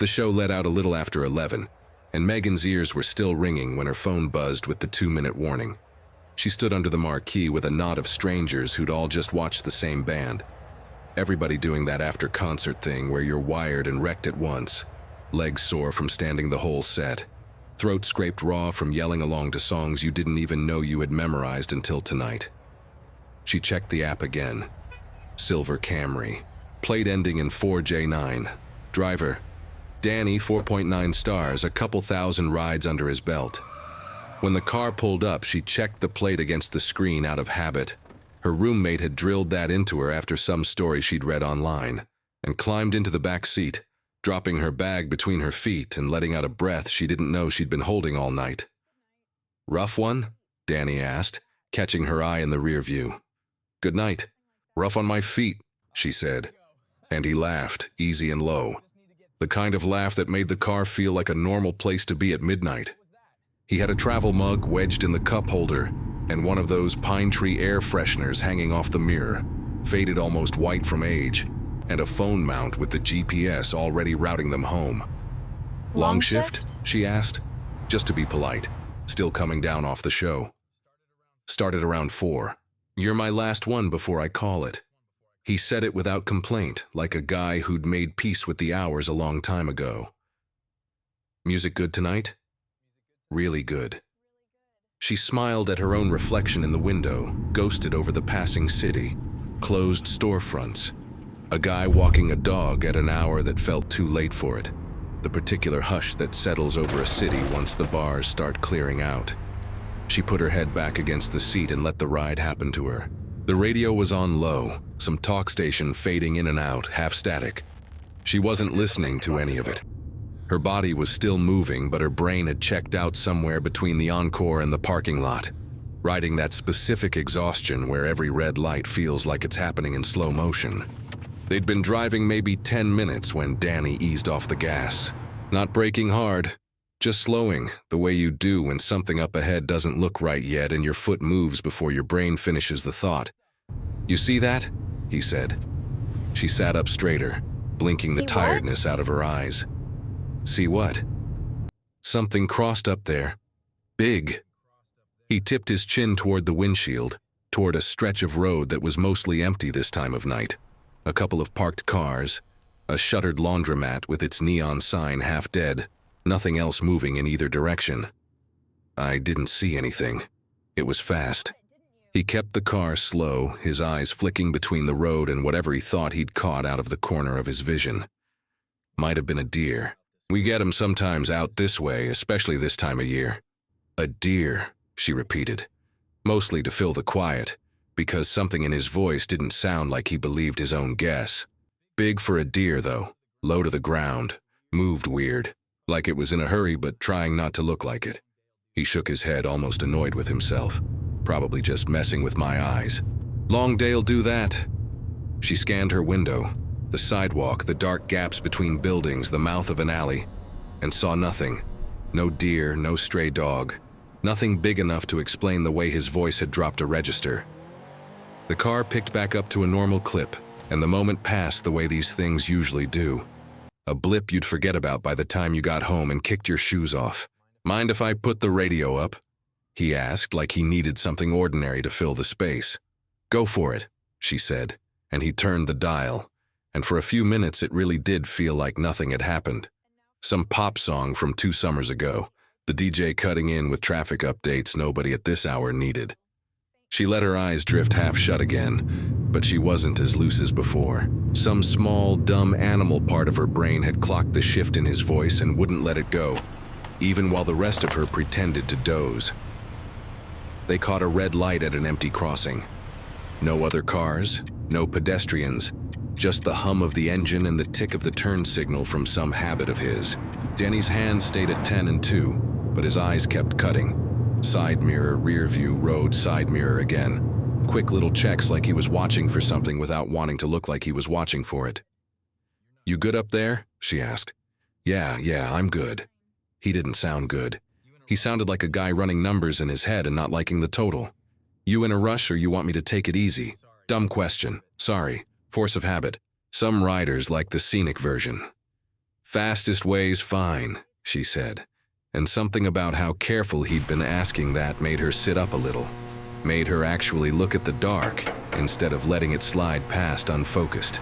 The show let out a little after 11, and Megan's ears were still ringing when her phone buzzed with the 2-minute warning. She stood under the marquee with a knot of strangers who'd all just watched the same band. Everybody doing that after-concert thing where you're wired and wrecked at once. Legs sore from standing the whole set. Throat scraped raw from yelling along to songs you didn't even know you had memorized until tonight. She checked the app again. Silver Camry. Plate ending in 4J9. Driver. Danny, 4.9 stars, a couple thousand rides under his belt. When the car pulled up, she checked the plate against the screen out of habit. Her roommate had drilled that into her after some story she'd read online, and climbed into the back seat, dropping her bag between her feet and letting out a breath she didn't know she'd been holding all night. "Rough one?" Danny asked, catching her eye in the rear view. "Good night. Rough on my feet," she said. And he laughed, easy and low. The kind of laugh that made the car feel like a normal place to be at midnight. He had a travel mug wedged in the cup holder, and one of those pine tree air fresheners hanging off the mirror, faded almost white from age, and a phone mount with the GPS already routing them home. "Long shift?" she asked, just to be polite, still coming down off the show. "Started around 4. You're my last one before I call it." He said it without complaint, like a guy who'd made peace with the hours a long time ago. "Music good tonight?" "Really good." She smiled at her own reflection in the window, ghosted over the passing city, closed storefronts, a guy walking a dog at an hour that felt too late for it, the particular hush that settles over a city once the bars start clearing out. She put her head back against the seat and let the ride happen to her. The radio was on low, some talk station fading in and out, half static. She wasn't listening to any of it. Her body was still moving, but her brain had checked out somewhere between the Encore and the parking lot, riding that specific exhaustion where every red light feels like it's happening in slow motion. They'd been driving maybe 10 minutes when Danny eased off the gas. Not braking hard, just slowing, the way you do when something up ahead doesn't look right yet and your foot moves before your brain finishes the thought. "You see that?" he said. She sat up straighter, blinking the tiredness out of her eyes. "See what?" "Something crossed up there. Big." He tipped his chin toward the windshield, toward a stretch of road that was mostly empty this time of night. A couple of parked cars, a shuttered laundromat with its neon sign half dead, nothing else moving in either direction. I didn't see anything. It was fast. He kept the car slow, his eyes flicking between the road and whatever he thought he'd caught out of the corner of his vision. Might have been a deer. We get 'em sometimes out this way, especially this time of year. "A deer," she repeated, mostly to fill the quiet, because something in his voice didn't sound like he believed his own guess. Big for a deer, though, low to the ground, moved weird, like it was in a hurry but trying not to look like it. He shook his head, almost annoyed with himself, probably just messing with my eyes. "Long day'll do that." She scanned her window, the sidewalk, the dark gaps between buildings, the mouth of an alley, and saw nothing. No deer, no stray dog. Nothing big enough to explain the way his voice had dropped a register. The car picked back up to a normal clip, and the moment passed the way these things usually do. A blip you'd forget about by the time you got home and kicked your shoes off. "Mind if I put the radio up?" he asked, like he needed something ordinary to fill the space. "Go for it," she said, and he turned the dial. And for a few minutes it really did feel like nothing had happened. Some pop song from 2 summers ago, the DJ cutting in with traffic updates nobody at this hour needed. She let her eyes drift half shut again, but she wasn't as loose as before. Some small, dumb animal part of her brain had clocked the shift in his voice and wouldn't let it go, even while the rest of her pretended to doze. They caught a red light at an empty crossing. No other cars, no pedestrians, just the hum of the engine and the tick of the turn signal from some habit of his. Danny's hand stayed at 10 and 2, but his eyes kept cutting. Side mirror, rear view, road, side mirror again. Quick little checks like he was watching for something without wanting to look like he was watching for it. "You good up there?" she asked. Yeah, I'm good." He didn't sound good. He sounded like a guy running numbers in his head and not liking the total. "You in a rush or you want me to take it easy?" "Dumb question. Sorry. Force of habit. Some riders like the scenic version." Fastest way's fine, she said, and something about how careful he'd been asking that made her sit up a little, made her actually look at the dark instead of letting it slide past unfocused.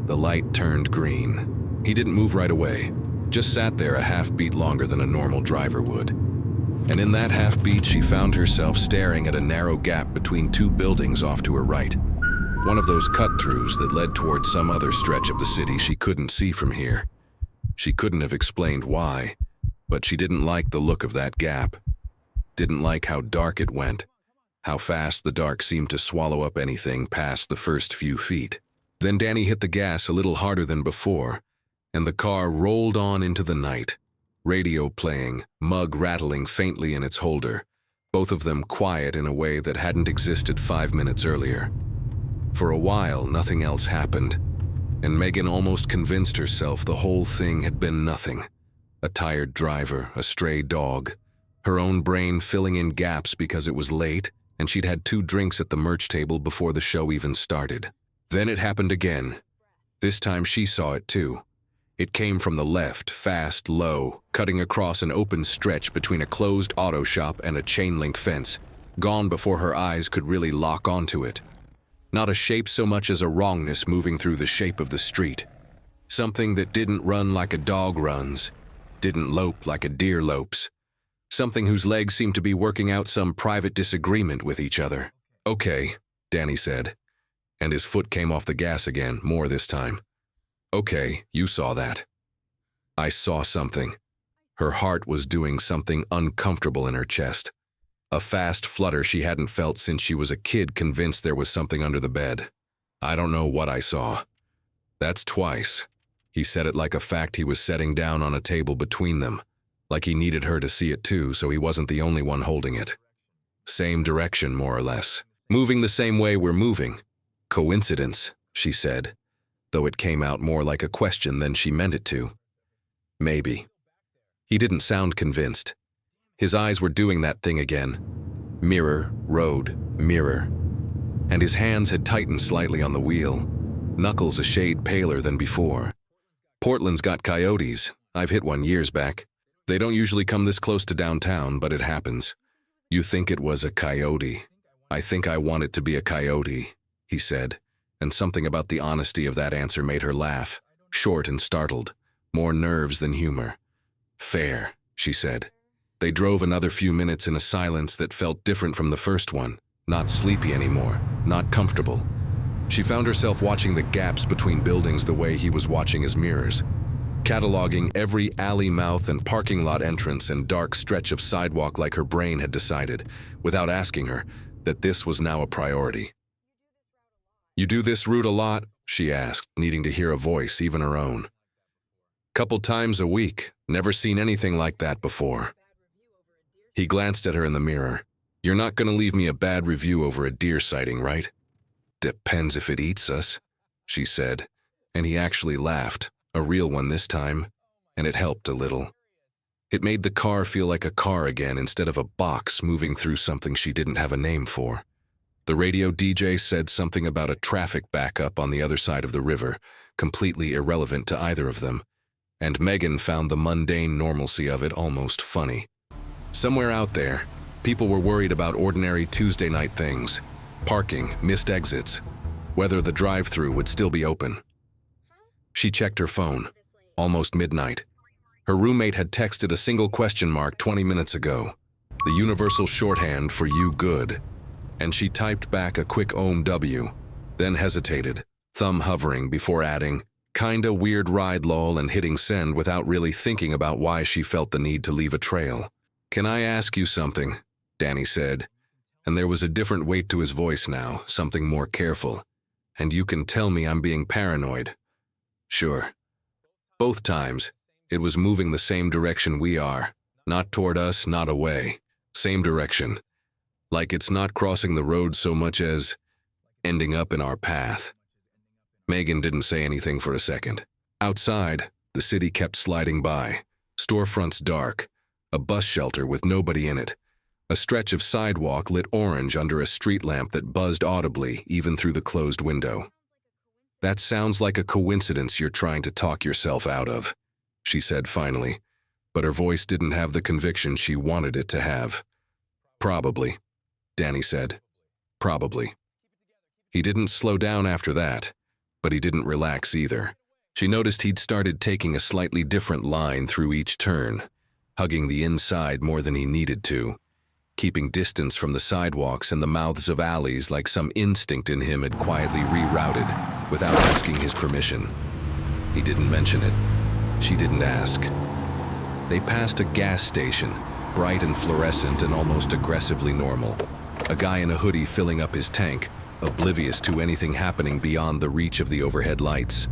The light turned green. He didn't move right away, just sat there a half beat longer than a normal driver would. And in that half beat, she found herself staring at a narrow gap between two buildings off to her right. One of those cut-throughs that led toward some other stretch of the city she couldn't see from here. She couldn't have explained why, but she didn't like the look of that gap. Didn't like how dark it went, how fast the dark seemed to swallow up anything past the first few feet. Then Danny hit the gas a little harder than before, and the car rolled on into the night, radio playing, mug rattling faintly in its holder, both of them quiet in a way that hadn't existed 5 minutes earlier. For a while, nothing else happened, and Megan almost convinced herself the whole thing had been nothing. A tired driver, a stray dog, her own brain filling in gaps because it was late, and she'd had 2 drinks at the merch table before the show even started. Then it happened again. This time she saw it too. It came from the left, fast, low, cutting across an open stretch between a closed auto shop and a chain-link fence, gone before her eyes could really lock onto it. Not a shape so much as a wrongness moving through the shape of the street. Something that didn't run like a dog runs, didn't lope like a deer lopes. Something whose legs seemed to be working out some private disagreement with each other. "Okay," Danny said, and his foot came off the gas again, more this time. "Okay, you saw that." "I saw something." Her heart was doing something uncomfortable in her chest. A fast flutter she hadn't felt since she was a kid, convinced there was something under the bed. "I don't know what I saw." "That's twice." He said it like a fact he was setting down on a table between them, like he needed her to see it too, so he wasn't the only one holding it. "Same direction, more or less. Moving the same way we're moving." "Coincidence," she said, though it came out more like a question than she meant it to. "Maybe." He didn't sound convinced. His eyes were doing that thing again. Mirror, road, mirror. And his hands had tightened slightly on the wheel, knuckles a shade paler than before. "Portland's got coyotes. I've hit one years back. They don't usually come this close to downtown, but it happens. You think it was a coyote. I think I want it to be a coyote," he said, and something about the honesty of that answer made her laugh, short and startled, more nerves than humor. "Fair," she said. They drove another few minutes in a silence that felt different from the first one, not sleepy anymore, not comfortable. She found herself watching the gaps between buildings the way he was watching his mirrors, cataloging every alley mouth and parking lot entrance and dark stretch of sidewalk like her brain had decided, without asking her, that this was now a priority. "You do this route a lot?" she asked, needing to hear a voice, even her own. "Couple times a week. Never seen anything like that before." He glanced at her in the mirror. "You're not going to leave me a bad review over a deer sighting, right?" "Depends if it eats us," she said, and he actually laughed, a real one this time, and it helped a little. It made the car feel like a car again instead of a box moving through something she didn't have a name for. The radio DJ said something about a traffic backup on the other side of the river, completely irrelevant to either of them, and Megan found the mundane normalcy of it almost funny. Somewhere out there, people were worried about ordinary Tuesday night things, parking, missed exits, whether the drive-thru would still be open. She checked her phone. Almost midnight. Her roommate had texted a single question mark 20 minutes ago, the universal shorthand for "you good," and she typed back a quick OMW, then hesitated, thumb hovering before adding, "Kinda weird ride lol," and hitting send without really thinking about why she felt the need to leave a trail. "Can I ask you something?" Danny said, and there was a different weight to his voice now, something more careful. "And you can tell me I'm being paranoid." "Sure." Both times, it was moving the same direction we are, not toward us, not away, same direction. Like it's not crossing the road so much as ending up in our path. Megan didn't say anything for a second. Outside, the city kept sliding by, storefronts dark, a bus shelter with nobody in it, a stretch of sidewalk lit orange under a street lamp that buzzed audibly even through the closed window. "That sounds like a coincidence you're trying to talk yourself out of," she said finally, but her voice didn't have the conviction she wanted it to have. Probably, Danny said. Probably. He didn't slow down after that, but he didn't relax either. She noticed he'd started taking a slightly different line through each turn, hugging the inside more than he needed to, keeping distance from the sidewalks and the mouths of alleys like some instinct in him had quietly rerouted without asking his permission. He didn't mention it. She didn't ask. They passed a gas station, bright and fluorescent and almost aggressively normal. A guy in a hoodie filling up his tank, oblivious to anything happening beyond the reach of the overhead lights.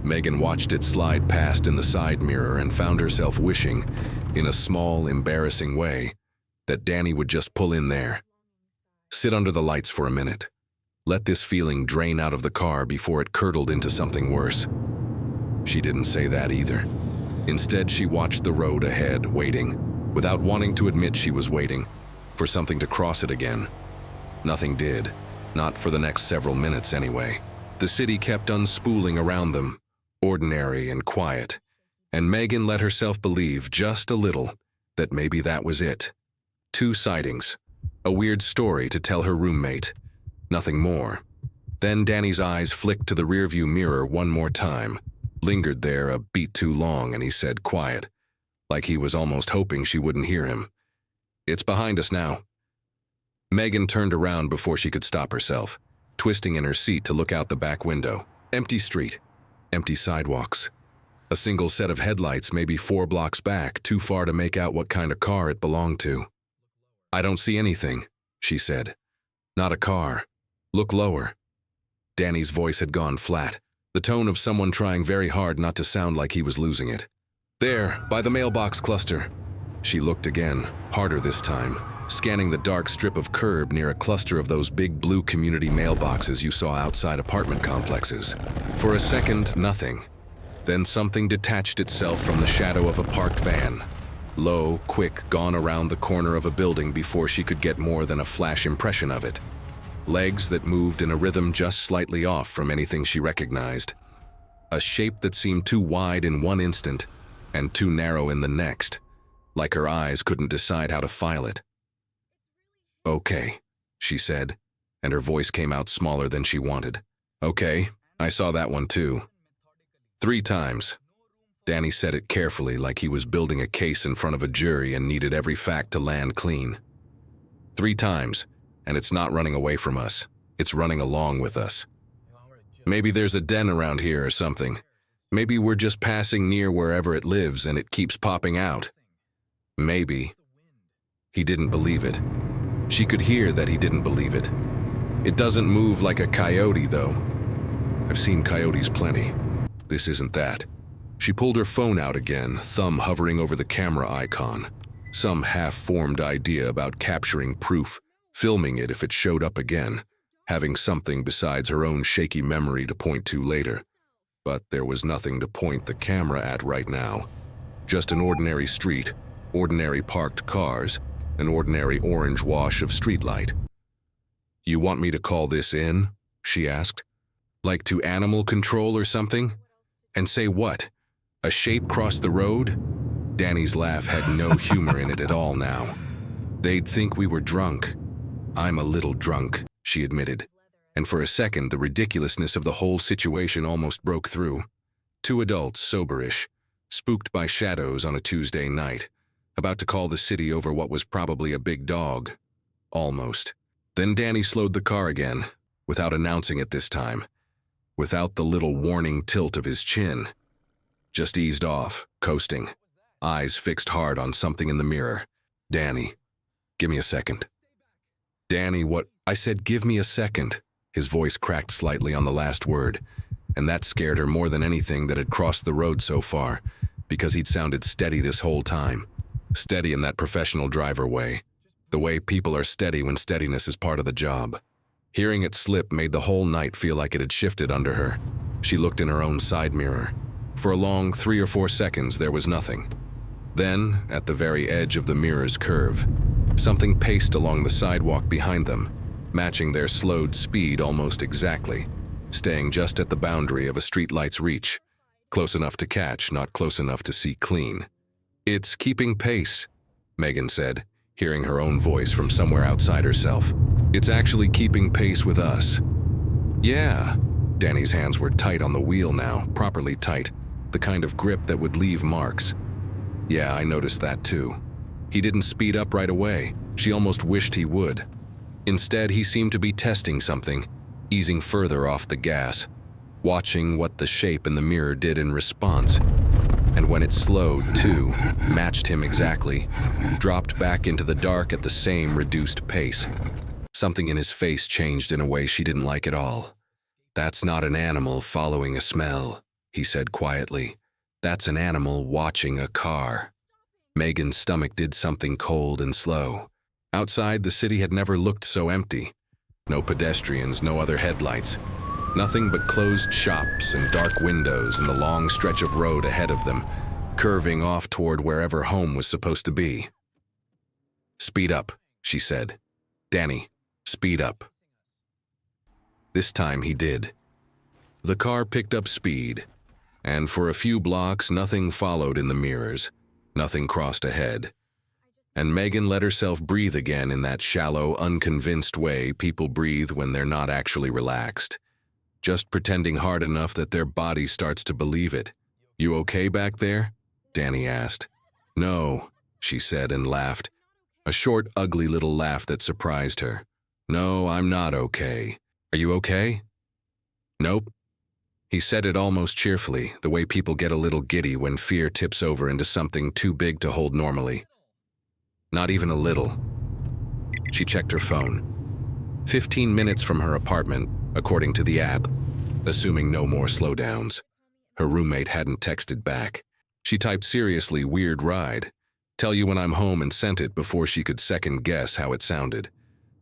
Megan watched it slide past in the side mirror and found herself wishing, in a small, embarrassing way, that Danny would just pull in there. Sit under the lights for a minute. Let this feeling drain out of the car before it curdled into something worse. She didn't say that either. Instead, she watched the road ahead, waiting, without wanting to admit she was waiting, for something to cross it again. Nothing did, not for the next several minutes anyway. The city kept unspooling around them, ordinary and quiet, and Megan let herself believe just a little that maybe that was it. 2 sightings, a weird story to tell her roommate, nothing more. Then Danny's eyes flicked to the rearview mirror one more time, lingered there a beat too long, and he said quiet, like he was almost hoping she wouldn't hear him. "It's behind us now." Megan turned around before she could stop herself, twisting in her seat to look out the back window. Empty street, empty sidewalks. A single set of headlights maybe 4 blocks back, too far to make out what kind of car it belonged to. "I don't see anything," she said. "Not a car. Look lower." Danny's voice had gone flat, the tone of someone trying very hard not to sound like he was losing it. "There, by the mailbox cluster." She looked again, harder this time, scanning the dark strip of curb near a cluster of those big blue community mailboxes you saw outside apartment complexes. For a second, nothing. Then something detached itself from the shadow of a parked van. Low, quick, gone around the corner of a building before she could get more than a flash impression of it. Legs that moved in a rhythm just slightly off from anything she recognized. A shape that seemed too wide in one instant and too narrow in the next, like her eyes couldn't decide how to file it. "Okay," she said, and her voice came out smaller than she wanted. "Okay, I saw that one too. 3 times. Danny said it carefully, like he was building a case in front of a jury and needed every fact to land clean. 3 times, and it's not running away from us. It's running along with us. Maybe there's a den around here or something. Maybe we're just passing near wherever it lives and it keeps popping out. Maybe." He didn't believe it. She could hear that he didn't believe it. "It doesn't move like a coyote, though. I've seen coyotes plenty. This isn't that." She pulled her phone out again, thumb hovering over the camera icon. Some half-formed idea about capturing proof, filming it if it showed up again, having something besides her own shaky memory to point to later. But there was nothing to point the camera at right now. Just an ordinary street, ordinary parked cars, an ordinary orange wash of streetlight. "You want me to call this in?" she asked. "Like to animal control or something? And say what? A shape crossed the road?" Danny's laugh had no humor in it at all now. "They'd think we were drunk." "I'm a little drunk," she admitted. And for a second, the ridiculousness of the whole situation almost broke through. 2 adults, soberish, spooked by shadows on a Tuesday night, about to call the city over what was probably a big dog. Almost. Then Danny slowed the car again, without announcing it this time, without the little warning tilt of his chin. Just eased off, coasting, eyes fixed hard on something in the mirror. "Danny, give me a second." "Danny, what?" "I said, give me a second." His voice cracked slightly on the last word, and that scared her more than anything that had crossed the road so far, because he'd sounded steady this whole time. Steady in that professional driver way. The way people are steady when steadiness is part of the job. Hearing it slip made the whole night feel like it had shifted under her. She looked in her own side mirror. For a long 3 or 4 seconds, there was nothing. Then, at the very edge of the mirror's curve, something paced along the sidewalk behind them, matching their slowed speed almost exactly, staying just at the boundary of a streetlight's reach. Close enough to catch, not close enough to see clean. "It's keeping pace," Megan said, hearing her own voice from somewhere outside herself. "It's actually keeping pace with us." "Yeah." Danny's hands were tight on the wheel now, properly tight, the kind of grip that would leave marks. "Yeah, I noticed that too." He didn't speed up right away. She almost wished he would. Instead, he seemed to be testing something, easing further off the gas, watching what the shape in the mirror did in response. And when it slowed, too, matched him exactly, dropped back into the dark at the same reduced pace. Something in his face changed in a way she didn't like at all. "That's not an animal following a smell," he said quietly. "That's an animal watching a car." Megan's stomach did something cold and slow. Outside, the city had never looked so empty. No pedestrians, no other headlights. Nothing but closed shops and dark windows and the long stretch of road ahead of them, curving off toward wherever home was supposed to be. "Speed up," she said. "Danny, speed up." This time he did. The car picked up speed, and for a few blocks nothing followed in the mirrors, nothing crossed ahead. And Megan let herself breathe again in that shallow, unconvinced way people breathe when they're not actually relaxed. Just pretending hard enough that their body starts to believe it. "You okay back there?" Danny asked. "No," she said and laughed. A short, ugly little laugh that surprised her. "No, I'm not okay. Are you okay?" "Nope." He said it almost cheerfully, the way people get a little giddy when fear tips over into something too big to hold normally. "Not even a little." She checked her phone. 15 minutes from her apartment, according to the app, assuming no more slowdowns. Her roommate hadn't texted back. She typed seriously, "Weird ride. Tell you when I'm home," and sent it before she could second guess how it sounded,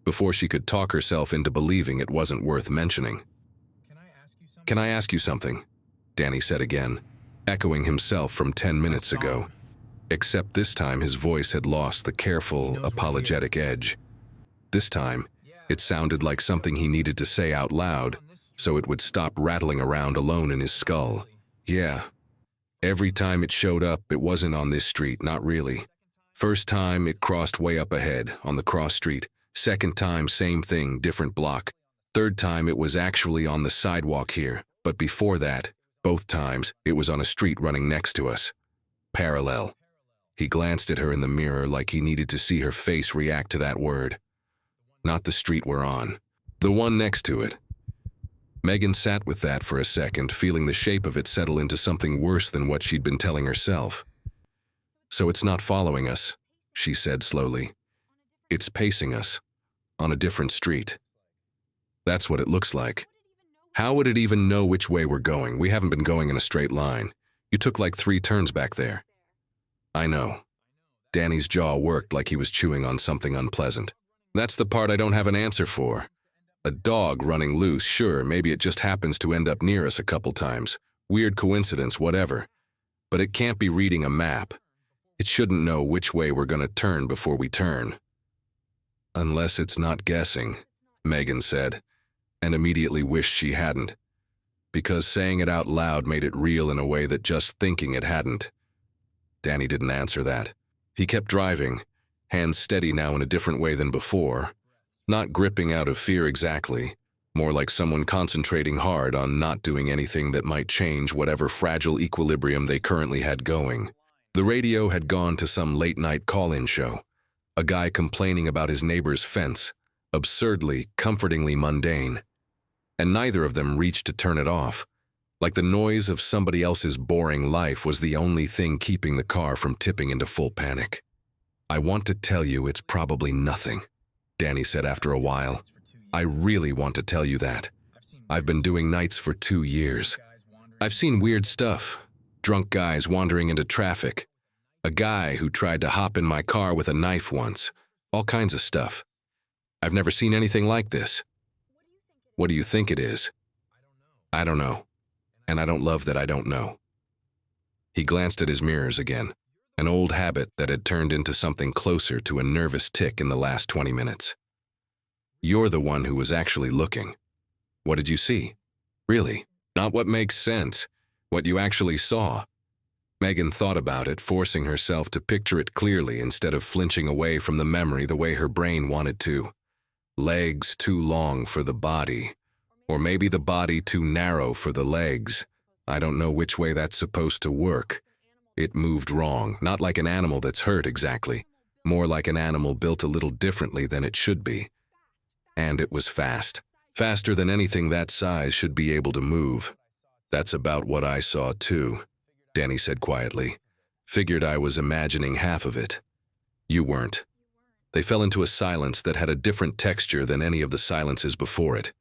before she could talk herself into believing it wasn't worth mentioning. "Can I ask you something?" Danny said again, echoing himself from 10 minutes ago. Except this time his voice had lost the careful, apologetic edge. This time, it sounded like something he needed to say out loud, so it would stop rattling around alone in his skull. "Yeah. Every time it showed up, it wasn't on this street, not really. First time, it crossed way up ahead, on the cross street. Second time, same thing, different block. Third time, it was actually on the sidewalk here. But before that, both times, it was on a street running next to us. Parallel." He glanced at her in the mirror like he needed to see her face react to that word. "Not the street we're on. The one next to it." Megan sat with that for a second, feeling the shape of it settle into something worse than what she'd been telling herself. "So it's not following us," she said slowly. "It's pacing us, on a different street." "That's what it looks like." "How would it even know which way we're going? We haven't been going in a straight line. You took like 3 turns back there." "I know." Danny's jaw worked like he was chewing on something unpleasant. "That's the part I don't have an answer for. A dog running loose, sure, maybe it just happens to end up near us a couple times. Weird coincidence, whatever. But it can't be reading a map. It shouldn't know which way we're going to turn before we turn." "Unless it's not guessing," Megan said, and immediately wished she hadn't. Because saying it out loud made it real in a way that just thinking it hadn't. Danny didn't answer that. He kept driving, hands steady now in a different way than before. Not gripping out of fear exactly, more like someone concentrating hard on not doing anything that might change whatever fragile equilibrium they currently had going. The radio had gone to some late-night call-in show. A guy complaining about his neighbor's fence, absurdly, comfortingly mundane. And neither of them reached to turn it off, like the noise of somebody else's boring life was the only thing keeping the car from tipping into full panic. "I want to tell you it's probably nothing," Danny said after a while. "I really want to tell you that. I've been doing nights for 2 years. I've seen weird stuff. Drunk guys wandering into traffic. A guy who tried to hop in my car with a knife once. All kinds of stuff. I've never seen anything like this." "What do you think it is?" "I don't know. And I don't love that I don't know." He glanced at his mirrors again, an old habit that had turned into something closer to a nervous tick in the last 20 minutes. "You're the one who was actually looking. What did you see? Really? Not what makes sense. What you actually saw. Megan thought about it, forcing herself to picture it clearly instead of flinching away from the memory the way her brain wanted to. Legs too long for the body. Or maybe the body too narrow for the legs. I don't know which way that's supposed to work. It moved wrong, not like an animal that's hurt exactly. More like an animal built a little differently than it should be. And it was fast. Faster than anything that size should be able to move. That's about what I saw too, Danny said quietly. Figured I was imagining half of it. You weren't. They fell into a silence that had a different texture than any of the silences before it.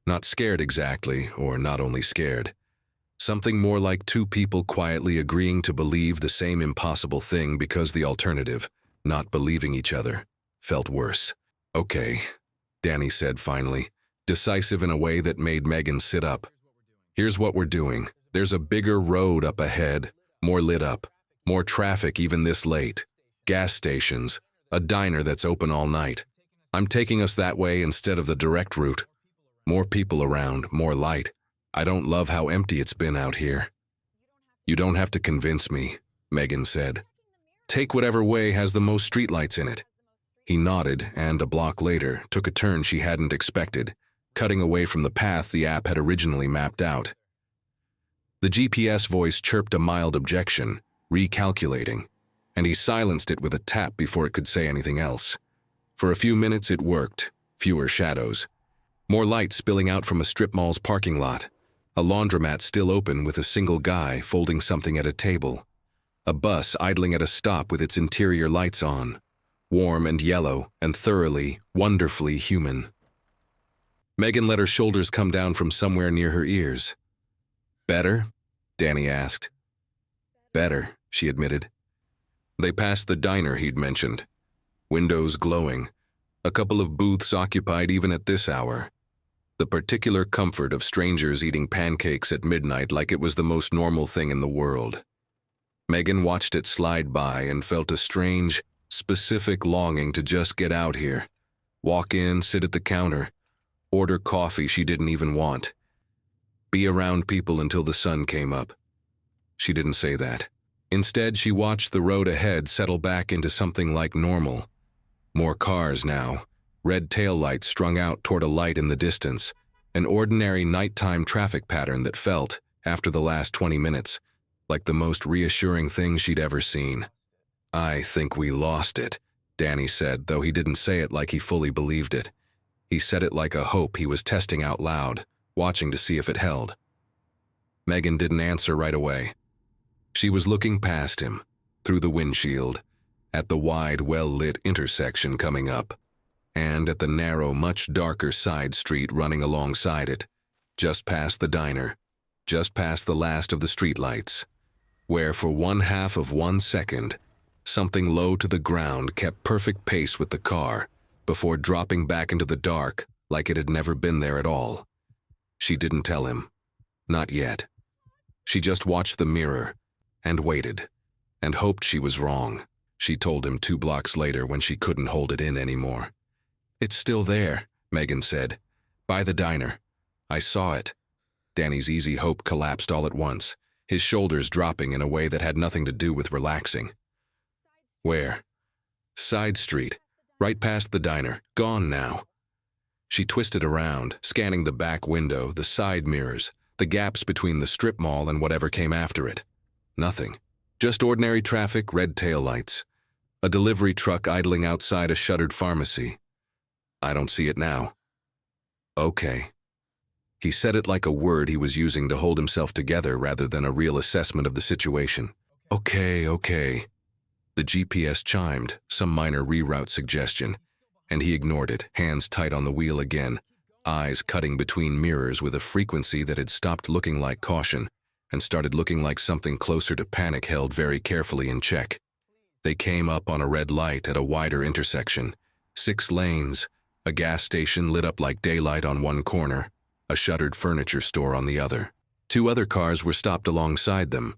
Not scared exactly, or not only scared. Something more like two people quietly agreeing to believe the same impossible thing because the alternative, not believing each other, felt worse. Okay, Danny said finally, decisive in a way that made Megan sit up. Here's what we're doing. There's a bigger road up ahead, more lit up, more traffic even this late. Gas stations, a diner that's open all night. I'm taking us that way instead of the direct route. More people around, more light. I don't love how empty it's been out here. You don't have to convince me, Megan said. Take whatever way has the most streetlights in it. He nodded and, a block later, took a turn she hadn't expected, cutting away from the path the app had originally mapped out. The GPS voice chirped a mild objection, recalculating, and he silenced it with a tap before it could say anything else. For a few minutes it worked, fewer shadows. More light spilling out from a strip mall's parking lot. A laundromat still open with a single guy folding something at a table. A bus idling at a stop with its interior lights on. Warm and yellow and thoroughly, wonderfully human. Megan let her shoulders come down from somewhere near her ears. Better? Danny asked. Better, she admitted. They passed the diner he'd mentioned. Windows glowing. A couple of booths occupied even at this hour. The particular comfort of strangers eating pancakes at midnight like it was the most normal thing in the world. Megan watched it slide by and felt a strange, specific longing to just get out here. Walk in, sit at the counter, order coffee she didn't even want. Be around people until the sun came up. She didn't say that. Instead, she watched the road ahead settle back into something like normal. More cars now, red taillights strung out toward a light in the distance, an ordinary nighttime traffic pattern that felt, after the last 20 minutes, like the most reassuring thing she'd ever seen. I think we lost it, Danny said, though he didn't say it like he fully believed it. He said it like a hope he was testing out loud, watching to see if it held. Megan didn't answer right away. She was looking past him, through the windshield, at the wide, well-lit intersection coming up, and at the narrow, much darker side street running alongside it, just past the diner, just past the last of the streetlights, where for 1/2 of 1 second, something low to the ground kept perfect pace with the car before dropping back into the dark like it had never been there at all. She didn't tell him. Not yet. She just watched the mirror and waited and hoped she was wrong. She told him 2 blocks later when she couldn't hold it in anymore. It's still there, Megan said. By the diner. I saw it. Danny's easy hope collapsed all at once, his shoulders dropping in a way that had nothing to do with relaxing. Where? Side street, right past the diner, gone now. She twisted around, scanning the back window, the side mirrors, the gaps between the strip mall and whatever came after it. Nothing. Just ordinary traffic, red taillights. A delivery truck idling outside a shuttered pharmacy. I don't see it now. Okay. He said it like a word he was using to hold himself together rather than a real assessment of the situation. Okay. The GPS chimed, some minor reroute suggestion, and he ignored it, hands tight on the wheel again, eyes cutting between mirrors with a frequency that had stopped looking like caution and started looking like something closer to panic held very carefully in check. They came up on a red light at a wider intersection. 6 lanes, a gas station lit up like daylight on one corner, a shuttered furniture store on the other. 2 other cars were stopped alongside them.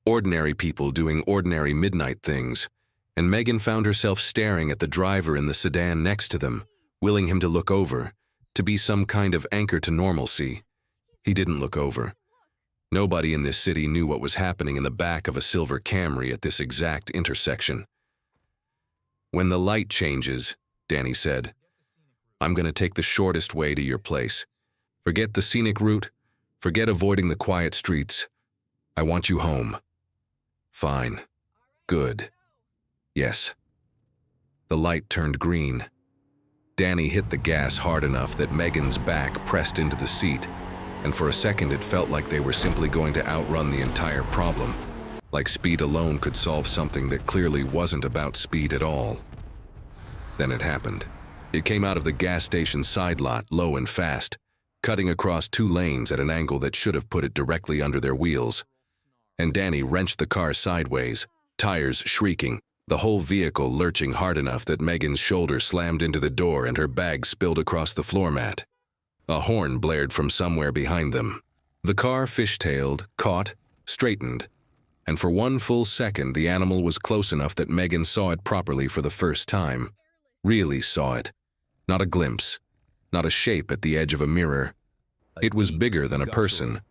Ordinary people doing ordinary midnight things, and Megan found herself staring at the driver in the sedan next to them, willing him to look over, to be some kind of anchor to normalcy. He didn't look over. Nobody in this city knew what was happening in the back of a silver Camry at this exact intersection. "When the light changes," Danny said, "I'm going to take the shortest way to your place. Forget the scenic route. Forget avoiding the quiet streets. I want you home." "Fine. Good. Yes." The light turned green. Danny hit the gas hard enough that Megan's back pressed into the seat, and for a second it felt like they were simply going to outrun the entire problem, like speed alone could solve something that clearly wasn't about speed at all. Then it happened. It came out of the gas station side lot, low and fast, cutting across 2 lanes at an angle that should have put it directly under their wheels. And Danny wrenched the car sideways, tires shrieking, the whole vehicle lurching hard enough that Megan's shoulder slammed into the door and her bag spilled across the floor mat. A horn blared from somewhere behind them. The car fishtailed, caught, straightened, and for 1 full second the animal was close enough that Megan saw it properly for the first time. Really saw it. Not a glimpse. Not a shape at the edge of a mirror. It was bigger than a person,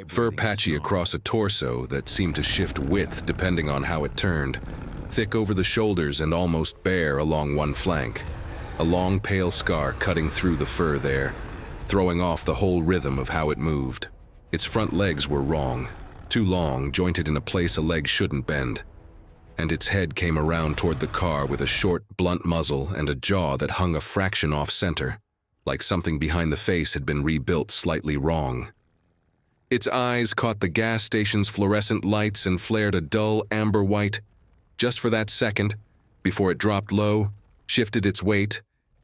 fur patchy across a torso that seemed to shift width depending on how it turned, thick over the shoulders and almost bare along one flank. A long pale scar cutting through the fur there, throwing off the whole rhythm of how it moved. Its front legs were wrong, too long, jointed in a place a leg shouldn't bend. And its head came around toward the car with a short, blunt muzzle and a jaw that hung a fraction off center, like something behind the face had been rebuilt slightly wrong. Its eyes caught the gas station's fluorescent lights and flared a dull amber white, just for that second, before it dropped low, shifted its weight,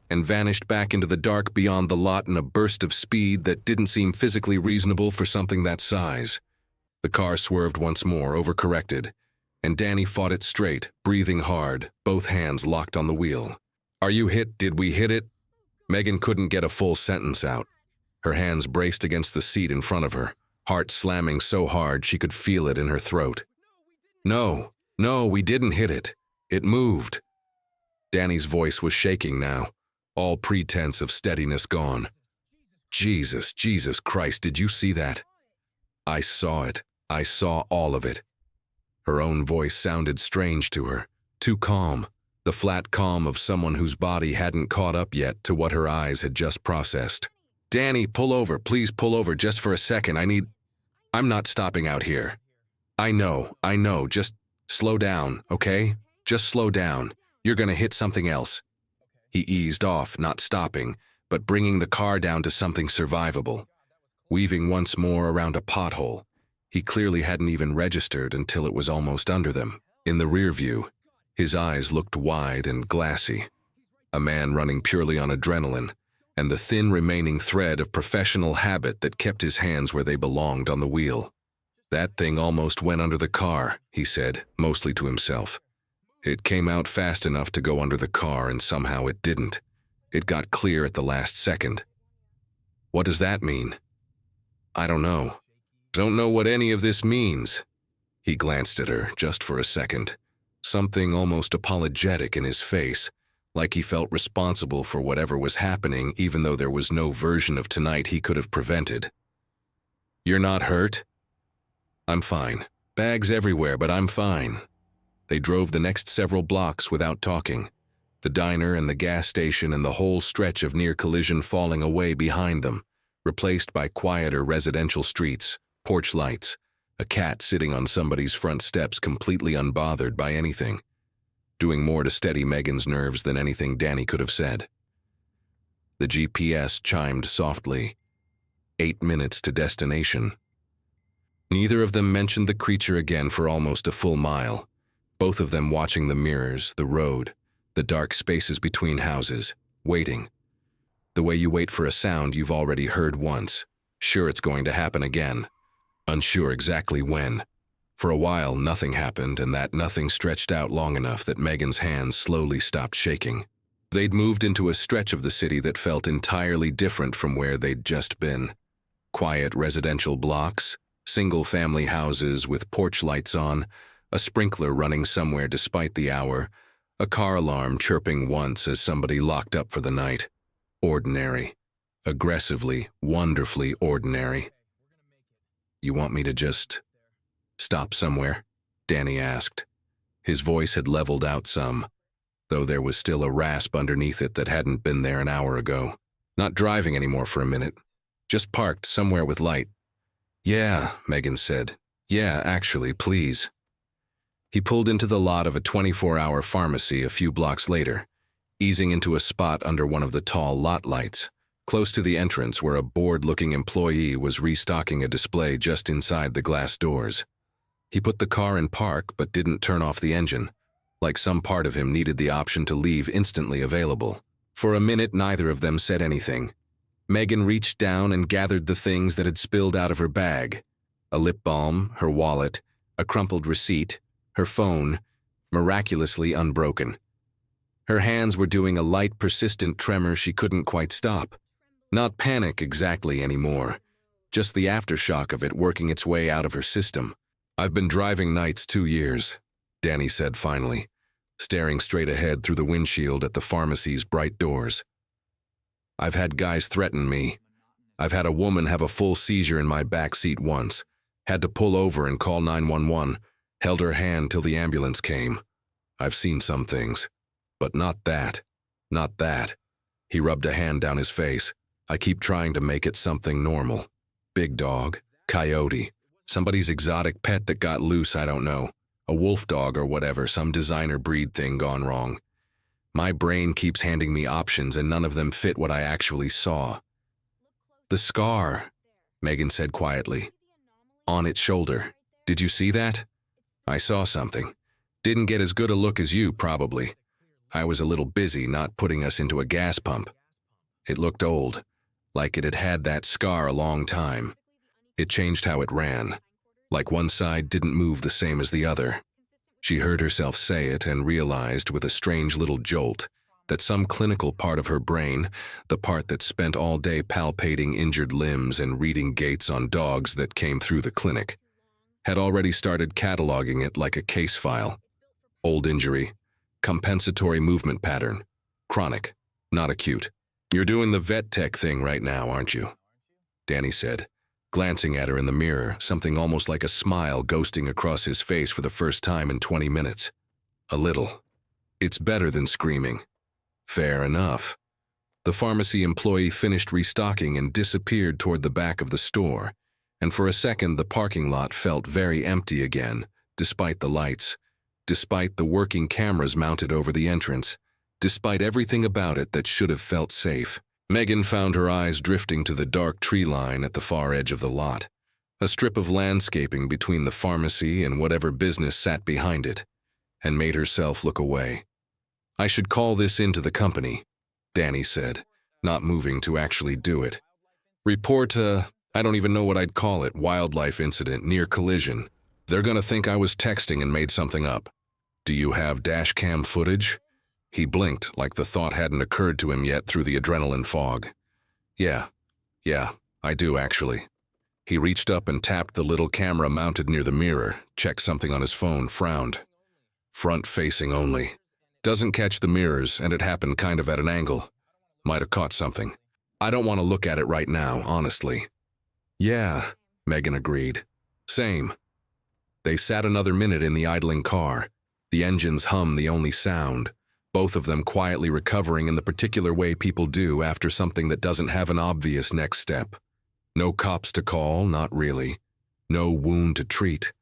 and vanished back into the dark beyond the lot in a burst of speed that didn't seem physically reasonable for something that size. The car swerved once more, overcorrected, and Danny fought it straight, breathing hard, both hands locked on the wheel. "Are you hit? Did we hit it?" Megan couldn't get a full sentence out. Her hands braced against the seat in front of her, heart slamming so hard she could feel it in her throat. No, we didn't hit it. It moved." Danny's voice was shaking now, all pretense of steadiness gone. Jesus Christ, did you see that?" "I saw it. I saw all of it." Her own voice sounded strange to her, too calm, the flat calm of someone whose body hadn't caught up yet to what her eyes had just processed. "Danny, pull over, please pull over just for a second. I'm not stopping out here." I know, just slow down, okay? Just slow down. You're gonna hit something else." He eased off, not stopping, but bringing the car down to something survivable. Weaving once more around a pothole. He clearly hadn't even registered until it was almost under them. In the rear view, his eyes looked wide and glassy. A man running purely on adrenaline, and the thin remaining thread of professional habit that kept his hands where they belonged on the wheel. "That thing almost went under the car," he said, mostly to himself. "It came out fast enough to go under the car, and somehow it didn't. It got clear at the last second." "What does that mean?" "I don't know. Don't know what any of this means." He glanced at her just for a second, something almost apologetic in his face, like he felt responsible for whatever was happening even though there was no version of tonight he could have prevented. "You're not hurt?" "I'm fine. Bags everywhere, but I'm fine." They drove the next several blocks without talking, the diner and the gas station and the whole stretch of near collision falling away behind them, replaced by quieter residential streets, porch lights, a cat sitting on somebody's front steps completely unbothered by anything, doing more to steady Megan's nerves than anything Danny could have said. The GPS chimed softly. 8 minutes to destination. Neither of them mentioned the creature again for almost a full mile, both of them watching the mirrors, the road, the dark spaces between houses, waiting. The way you wait for a sound you've already heard once, sure it's going to happen again, unsure exactly when. For a while nothing happened, and that nothing stretched out long enough that Megan's hands slowly stopped shaking. They'd moved into a stretch of the city that felt entirely different from where they'd just been. Quiet residential blocks, single-family houses with porch lights on, a sprinkler running somewhere despite the hour, a car alarm chirping once as somebody locked up for the night. Ordinary. Aggressively, wonderfully ordinary. You want me to just stop somewhere? Danny asked. His voice had leveled out some, though there was still a rasp underneath it that hadn't been there an hour ago. Not driving anymore for a minute. Just parked somewhere with light. Yeah, Megan said. Yeah, actually, please. He pulled into the lot of a 24-hour pharmacy a few blocks later, easing into a spot under one of the tall lot lights, close to the entrance where a bored-looking employee was restocking a display just inside the glass doors. He put the car in park but didn't turn off the engine, like some part of him needed the option to leave instantly available. For a minute, neither of them said anything. Megan reached down and gathered the things that had spilled out of her bag. A lip balm, her wallet, a crumpled receipt, her phone, miraculously unbroken. Her hands were doing a light, persistent tremor she couldn't quite stop. Not panic exactly anymore, just the aftershock of it working its way out of her system. I've been driving nights 2 years, Danny said finally, staring straight ahead through the windshield at the pharmacy's bright doors. I've had guys threaten me. I've had a woman have a full seizure in my back seat once, had to pull over and call 911, held her hand till the ambulance came. I've seen some things, but not that. Not that. He rubbed a hand down his face. I keep trying to make it something normal. Big dog, coyote, somebody's exotic pet that got loose, I don't know. A wolf dog or whatever, some designer breed thing gone wrong. My brain keeps handing me options and none of them fit what I actually saw. The scar, Megan said quietly. On its shoulder. Did you see that? I saw something. Didn't get as good a look as you, probably. I was a little busy not putting us into a gas pump. It looked old, like it had had that scar a long time. It changed how it ran, like one side didn't move the same as the other. She heard herself say it and realized with a strange little jolt that some clinical part of her brain, the part that spent all day palpating injured limbs and reading gates on dogs that came through the clinic, had already started cataloging it like a case file. Old injury, compensatory movement pattern, chronic, not acute. You're doing the vet tech thing right now, aren't you? Danny said, glancing at her in the mirror, something almost like a smile ghosting across his face for the first time in 20 minutes. A little. It's better than screaming. Fair enough. The pharmacy employee finished restocking and disappeared toward the back of the store, and for a second the parking lot felt very empty again, despite the lights, despite the working cameras mounted over the entrance, despite everything about it that should have felt safe. Megan found her eyes drifting to the dark tree line at the far edge of the lot, a strip of landscaping between the pharmacy and whatever business sat behind it, and made herself look away. I should call this into the company, Danny said, not moving to actually do it. Report I don't even know what I'd call it, wildlife incident near collision. They're gonna think I was texting and made something up. Do you have dash cam footage? He blinked like the thought hadn't occurred to him yet through the adrenaline fog. Yeah, I do actually. He reached up and tapped the little camera mounted near the mirror, checked something on his phone, frowned. Front-facing only. Doesn't catch the mirrors, and it happened kind of at an angle. Might have caught something. I don't want to look at it right now, honestly. Yeah, Megan agreed. Same. They sat another minute in the idling car, the engine's hum the only sound, both of them quietly recovering in the particular way people do after something that doesn't have an obvious next step. No cops to call, not really. No wound to treat.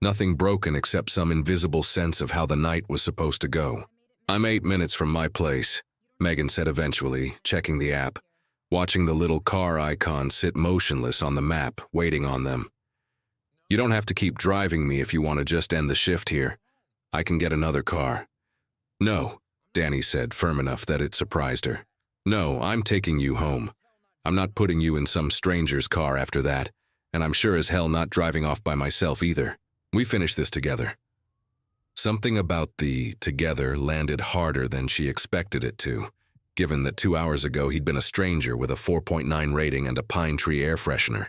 Nothing broken except some invisible sense of how the night was supposed to go. I'm 8 minutes from my place, Megan said eventually, checking the app, watching the little car icon sit motionless on the map, waiting on them. You don't have to keep driving me if you want to just end the shift here. I can get another car. No, Danny said, firm enough that it surprised her. No, I'm taking you home. I'm not putting you in some stranger's car after that, and I'm sure as hell not driving off by myself either. We finish this together. Something about the together landed harder than she expected it to, given that 2 hours ago he'd been a stranger with a 4.9 rating and a pine tree air freshener.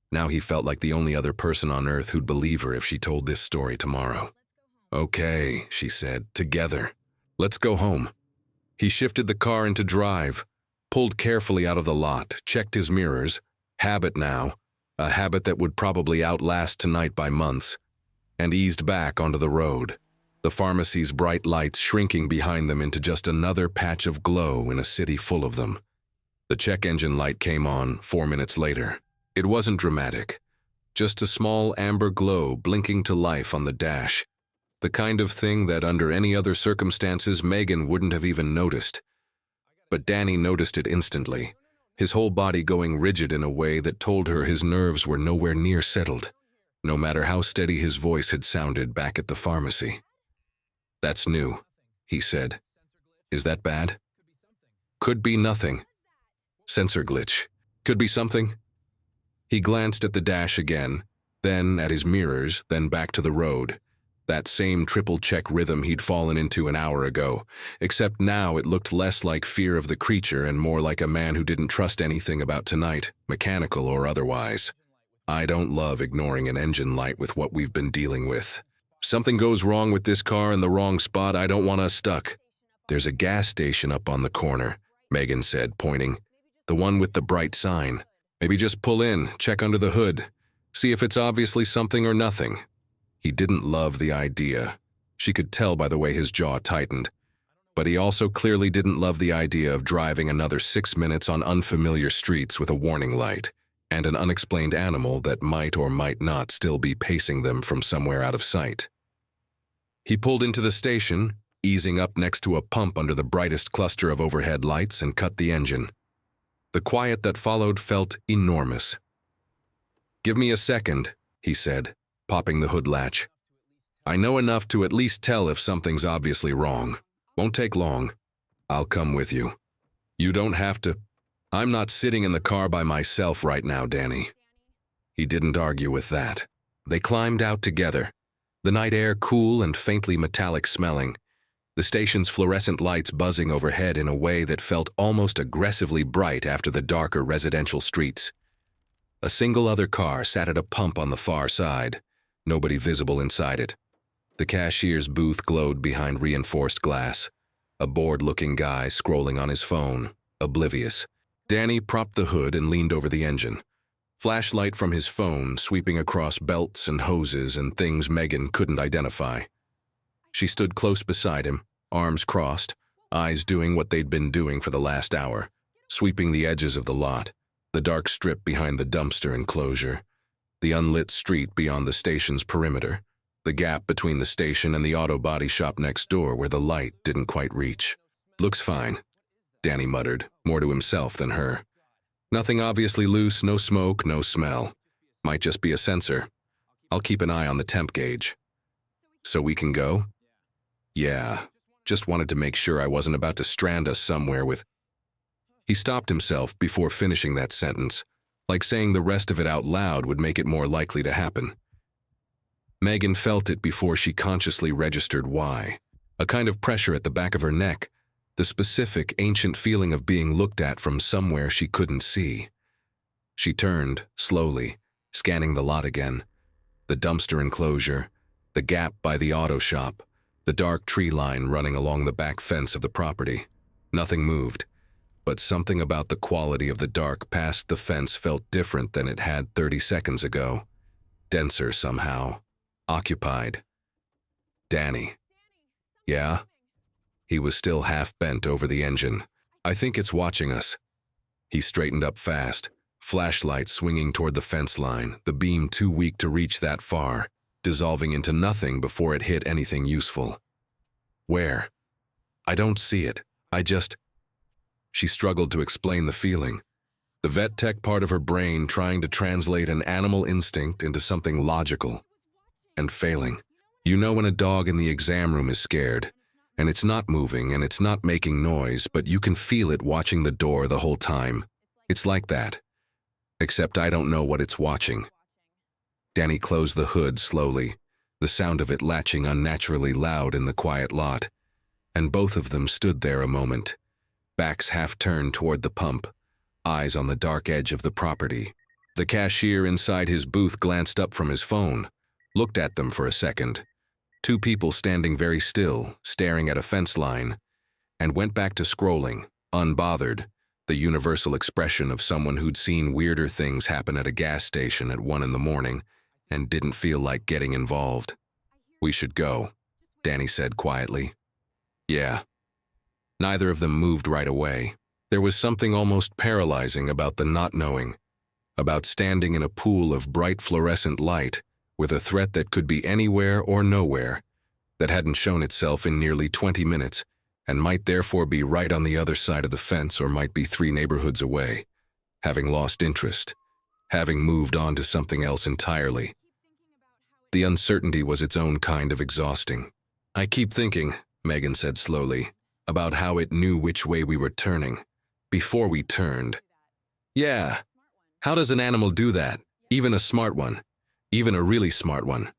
Now he felt like the only other person on earth who'd believe her if she told this story tomorrow. Okay, she said, together. Let's go home. He shifted the car into drive, pulled carefully out of the lot, checked his mirrors, habit now, a habit that would probably outlast tonight by months, and eased back onto the road, the pharmacy's bright lights shrinking behind them into just another patch of glow in a city full of them. The check engine light came on 4 minutes later. It wasn't dramatic, just a small amber glow blinking to life on the dash, the kind of thing that under any other circumstances Megan wouldn't have even noticed. But Danny noticed it instantly, his whole body going rigid in a way that told her his nerves were nowhere near settled, no matter how steady his voice had sounded back at the pharmacy. "That's new," he said. "Is that bad?" "Could be nothing." "Sensor glitch. Could be something?" He glanced at the dash again, then at his mirrors, then back to the road. That same triple-check rhythm he'd fallen into an hour ago, except now it looked less like fear of the creature and more like a man who didn't trust anything about tonight, mechanical or otherwise. "I don't love ignoring an engine light with what we've been dealing with. If something goes wrong with this car in the wrong spot, I don't want us stuck." "There's a gas station up on the corner," Megan said, pointing. "The one with the bright sign. Maybe just pull in, check under the hood, see if it's obviously something or nothing." He didn't love the idea. She could tell by the way his jaw tightened. But he also clearly didn't love the idea of driving another 6 minutes on unfamiliar streets with a warning light and an unexplained animal that might or might not still be pacing them from somewhere out of sight. He pulled into the station, easing up next to a pump under the brightest cluster of overhead lights, and cut the engine. The quiet that followed felt enormous. "Give me a second," he said, popping the hood latch. "I know enough to at least tell if something's obviously wrong. Won't take long. I'll come with you. You don't have to. I'm not sitting in the car by myself right now, Danny." He didn't argue with that. They climbed out together, the night air cool and faintly metallic smelling, the station's fluorescent lights buzzing overhead in a way that felt almost aggressively bright after the darker residential streets. A single other car sat at a pump on the far side, nobody visible inside it. The cashier's booth glowed behind reinforced glass, a bored-looking guy scrolling on his phone, oblivious. Danny propped the hood and leaned over the engine, flashlight from his phone sweeping across belts and hoses and things Megan couldn't identify. She stood close beside him, arms crossed, eyes doing what they'd been doing for the last hour, sweeping the edges of the lot, the dark strip behind the dumpster enclosure, the unlit street beyond the station's perimeter, the gap between the station and the auto body shop next door where the light didn't quite reach. "Looks fine," Danny muttered, more to himself than her. "Nothing obviously loose, no smoke, no smell. Might just be a sensor. I'll keep an eye on the temp gauge." "So we can go?" "Yeah, just wanted to make sure I wasn't about to strand us somewhere with—" He stopped himself before finishing that sentence, like saying the rest of it out loud would make it more likely to happen. Megan felt it before she consciously registered why. A kind of pressure at the back of her neck, the specific, ancient feeling of being looked at from somewhere she couldn't see. She turned, slowly, scanning the lot again. The dumpster enclosure, the gap by the auto shop, the dark tree line running along the back fence of the property. Nothing moved, but something about the quality of the dark past the fence felt different than it had 30 seconds ago. Denser somehow. Occupied. "Danny." "Yeah?" He was still half bent over the engine. "I think it's watching us." He straightened up fast, flashlight swinging toward the fence line, the beam too weak to reach that far, dissolving into nothing before it hit anything useful. "Where?" "I don't see it. I just—" She struggled to explain the feeling. The vet tech part of her brain trying to translate an animal instinct into something logical. And failing. You know when a dog in the exam room is scared, and it's not moving and it's not making noise, but you can feel it watching the door the whole time. It's like that. Except I don't know what it's watching. Danny closed the hood slowly, the sound of it latching unnaturally loud in the quiet lot, and both of them stood there a moment, backs half turned toward the pump, eyes on the dark edge of the property. The cashier inside his booth glanced up from his phone, looked at them for a second. Two people standing very still, staring at a fence line, and went back to scrolling, unbothered, the universal expression of someone who'd seen weirder things happen at a gas station at 1 in the morning and didn't feel like getting involved. "We should go," Danny said quietly. "Yeah." Neither of them moved right away. There was something almost paralyzing about the not knowing, about standing in a pool of bright fluorescent light with a threat that could be anywhere or nowhere, that hadn't shown itself in nearly 20 minutes, and might therefore be right on the other side of the fence or might be 3 neighborhoods away, having lost interest, having moved on to something else entirely. The uncertainty was its own kind of exhausting. "I keep thinking," Megan said slowly, "about how it knew which way we were turning, before we turned." "Yeah. How does an animal do that? Even a smart one. Even a really smart one."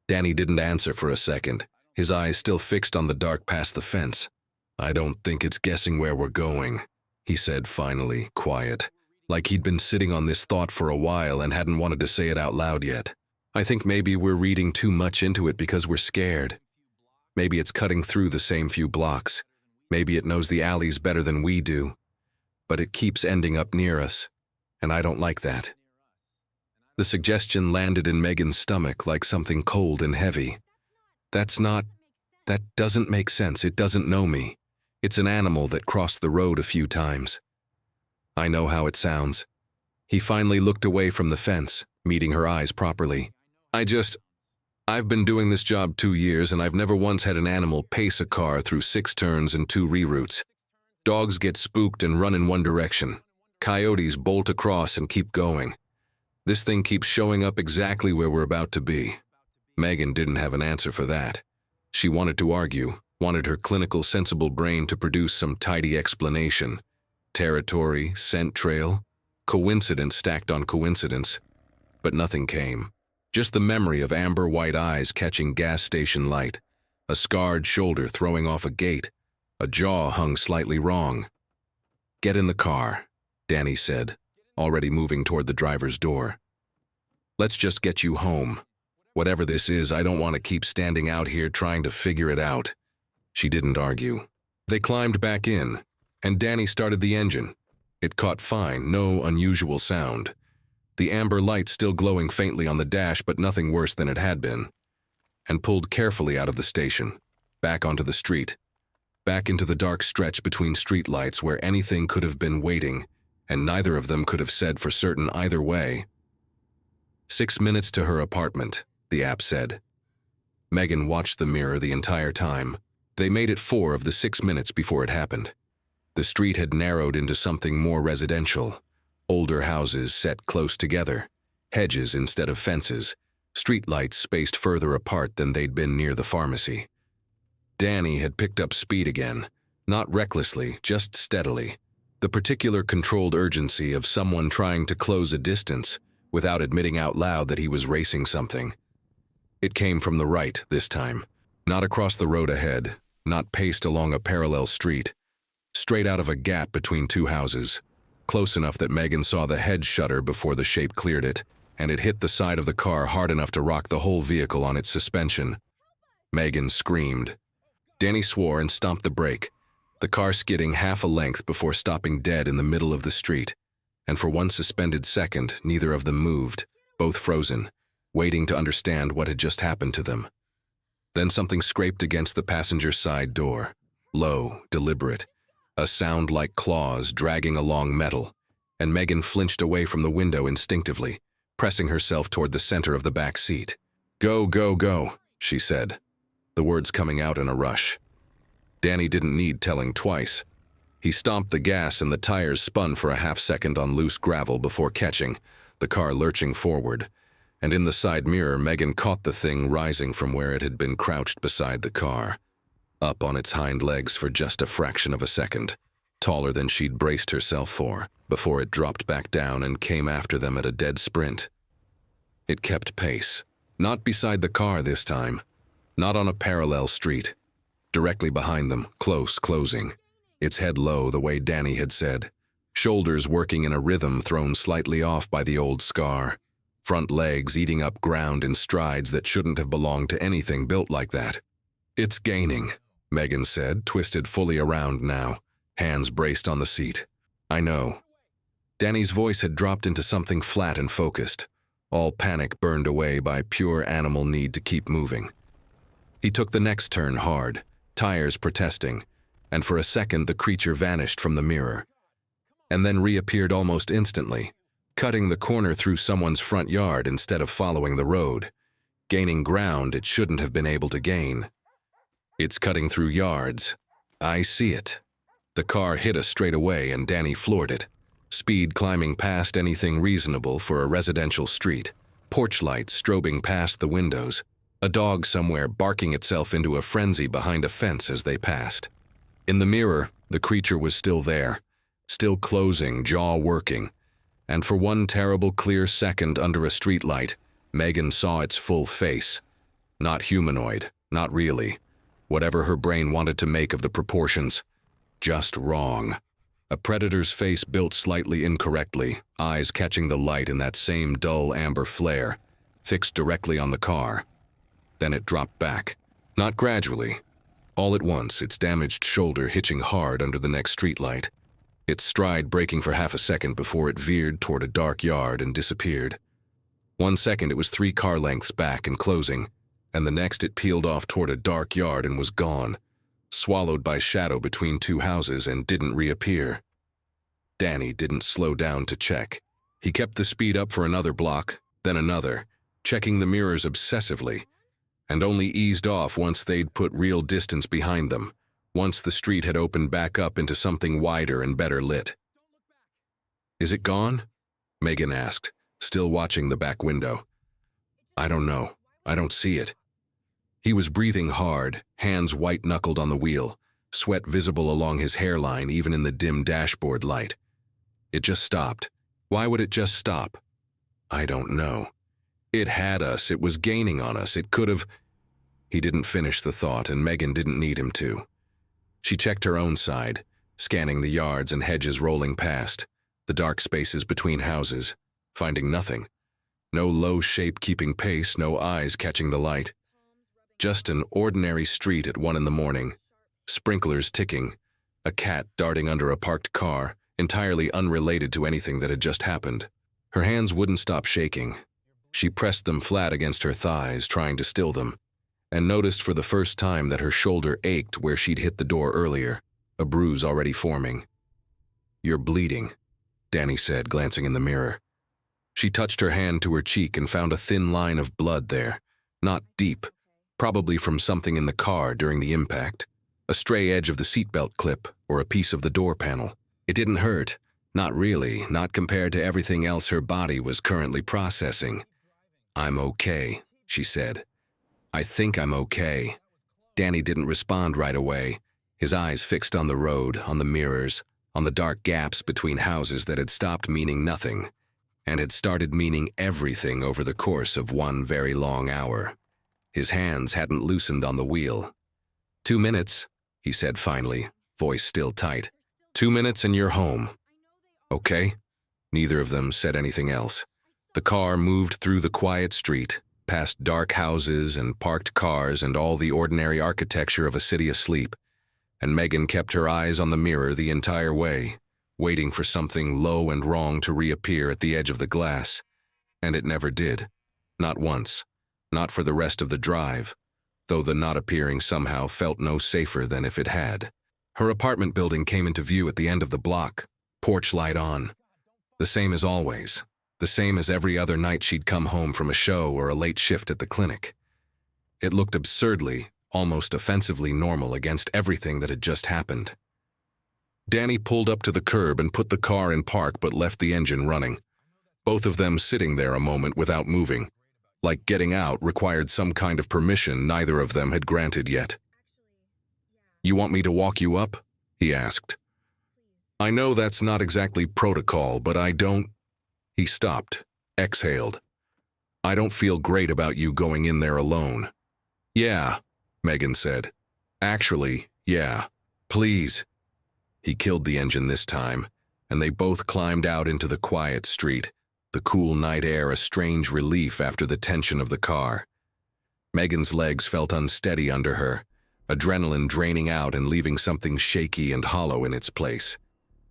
Danny didn't answer for a second, his eyes still fixed on the dark past the fence. "I don't think it's guessing where we're going," he said finally, quiet, like he'd been sitting on this thought for a while and hadn't wanted to say it out loud yet. "I think maybe we're reading too much into it because we're scared. Maybe it's cutting through the same few blocks. Maybe it knows the alleys better than we do. But it keeps ending up near us, and I don't like that." The suggestion landed in Megan's stomach like something cold and heavy. That doesn't make sense. It doesn't know me. It's an animal that crossed the road a few times." "I know how it sounds." He finally looked away from the fence, meeting her eyes properly. I've been doing this job 2 years, and I've never once had an animal pace a car through 6 turns and 2 reroutes. Dogs get spooked and run in one direction. Coyotes bolt across and keep going. This thing keeps showing up exactly where we're about to be." Megan didn't have an answer for that. She wanted to argue, wanted her clinical, sensible brain to produce some tidy explanation. Territory, scent trail, coincidence stacked on coincidence. But nothing came. Just the memory of amber white eyes catching gas station light, a scarred shoulder throwing off a gate, a jaw hung slightly wrong. "Get in the car," Danny said, already moving toward the driver's door. "Let's just get you home. Whatever this is, I don't want to keep standing out here trying to figure it out." She didn't argue. They climbed back in, and Danny started the engine. It caught fine, no unusual sound. The amber light still glowing faintly on the dash, but nothing worse than it had been. And pulled carefully out of the station, back onto the street, back into the dark stretch between streetlights where anything could have been waiting, and neither of them could have said for certain either way. 6 minutes to her apartment, the app said. Megan watched the mirror the entire time. They made it 4 of the 6 minutes before it happened. The street had narrowed into something more residential. Older houses set close together, hedges instead of fences, streetlights spaced further apart than they'd been near the pharmacy. Danny had picked up speed again, not recklessly, just steadily. The particular controlled urgency of someone trying to close a distance without admitting out loud that he was racing something. It came from the right this time, not across the road ahead, not paced along a parallel street, straight out of a gap between 2 houses, close enough that Megan saw the hedge shutter before the shape cleared it, and it hit the side of the car hard enough to rock the whole vehicle on its suspension. Megan screamed. Danny swore and stomped the brake, the car skidding half a length before stopping dead in the middle of the street, and for one suspended second, neither of them moved, both frozen, waiting to understand what had just happened to them. Then something scraped against the passenger side door, low, deliberate, a sound like claws dragging along metal, and Megan flinched away from the window instinctively, pressing herself toward the center of the back seat. "Go, go, go," she said, the words coming out in a rush. Danny didn't need telling twice. He stomped the gas and the tires spun for a half-second on loose gravel before catching, the car lurching forward, and in the side mirror Megan caught the thing rising from where it had been crouched beside the car, up on its hind legs for just a fraction of a second, taller than she'd braced herself for, before it dropped back down and came after them at a dead sprint. It kept pace, not beside the car this time, not on a parallel street, directly behind them, close, closing, its head low the way Danny had said, shoulders working in a rhythm thrown slightly off by the old scar, front legs eating up ground in strides that shouldn't have belonged to anything built like that. "It's gaining," Megan said, twisted fully around now, hands braced on the seat. I know. Danny's voice had dropped into something flat and focused, all panic burned away by pure animal need to keep moving. He took the next turn hard, tires protesting, and for a second the creature vanished from the mirror, and then reappeared almost instantly, cutting the corner through someone's front yard instead of following the road, gaining ground it shouldn't have been able to gain. It's cutting through yards. I see it. The car hit us straight away and Danny floored it, speed climbing past anything reasonable for a residential street, porch lights strobing past the windows, a dog somewhere barking itself into a frenzy behind a fence as they passed. In the mirror, the creature was still there, still closing, jaw working, and for one terrible clear second under a streetlight, Megan saw its full face. Not humanoid, not really. Whatever her brain wanted to make of the proportions. Just wrong. A predator's face built slightly incorrectly, eyes catching the light in that same dull amber flare, fixed directly on the car. Then it dropped back. Not gradually. All at once, its damaged shoulder hitching hard under the next streetlight. Its stride breaking for half a second before it veered toward a dark yard and disappeared. 1 second it was 3 car lengths back and closing, and the next it peeled off toward a dark yard and was gone, swallowed by shadow between 2 houses and didn't reappear. Danny didn't slow down to check. He kept the speed up for another block, then another, checking the mirrors obsessively, and only eased off once they'd put real distance behind them, once the street had opened back up into something wider and better lit. Is it gone? Megan asked, still watching the back window. I don't know. I don't see it. He was breathing hard, hands white-knuckled on the wheel, sweat visible along his hairline even in the dim dashboard light. It just stopped. Why would it just stop? I don't know. It had us. It was gaining on us. It could have... He didn't finish the thought, and Megan didn't need him to. She checked her own side, scanning the yards and hedges rolling past, the dark spaces between houses, finding nothing. No low shape keeping pace, no eyes catching the light. Just an ordinary street at 1 in the morning. Sprinklers ticking, a cat darting under a parked car, entirely unrelated to anything that had just happened. Her hands wouldn't stop shaking. She pressed them flat against her thighs, trying to still them, and noticed for the first time that her shoulder ached where she'd hit the door earlier, a bruise already forming. You're bleeding, Danny said, glancing in the mirror. She touched her hand to her cheek and found a thin line of blood there, not deep, probably from something in the car during the impact, a stray edge of the seatbelt clip or a piece of the door panel. It didn't hurt, not really, not compared to everything else her body was currently processing. I'm okay, she said. I think I'm okay. Danny didn't respond right away, his eyes fixed on the road, on the mirrors, on the dark gaps between houses that had stopped meaning nothing, and had started meaning everything over the course of 1 very long hour. His hands hadn't loosened on the wheel. 2 minutes, he said finally, voice still tight. 2 minutes and you're home. Okay? Neither of them said anything else. The car moved through the quiet street, past dark houses and parked cars and all the ordinary architecture of a city asleep, and Megan kept her eyes on the mirror the entire way, waiting for something low and wrong to reappear at the edge of the glass. And it never did. Not once. Not for the rest of the drive, though the not appearing somehow felt no safer than if it had. Her apartment building came into view at the end of the block, porch light on. The same as always. The same as every other night she'd come home from a show or a late shift at the clinic. It looked absurdly, almost offensively normal against everything that had just happened. Danny pulled up to the curb and put the car in park but left the engine running, both of them sitting there a moment without moving. Like getting out required some kind of permission neither of them had granted yet. You want me to walk you up? He asked. I know that's not exactly protocol, but I don't... He stopped, exhaled. I don't feel great about you going in there alone. Yeah, Megan said. Actually, yeah. Please. He killed the engine this time, and they both climbed out into the quiet street, the cool night air a strange relief after the tension of the car. Megan's legs felt unsteady under her, adrenaline draining out and leaving something shaky and hollow in its place.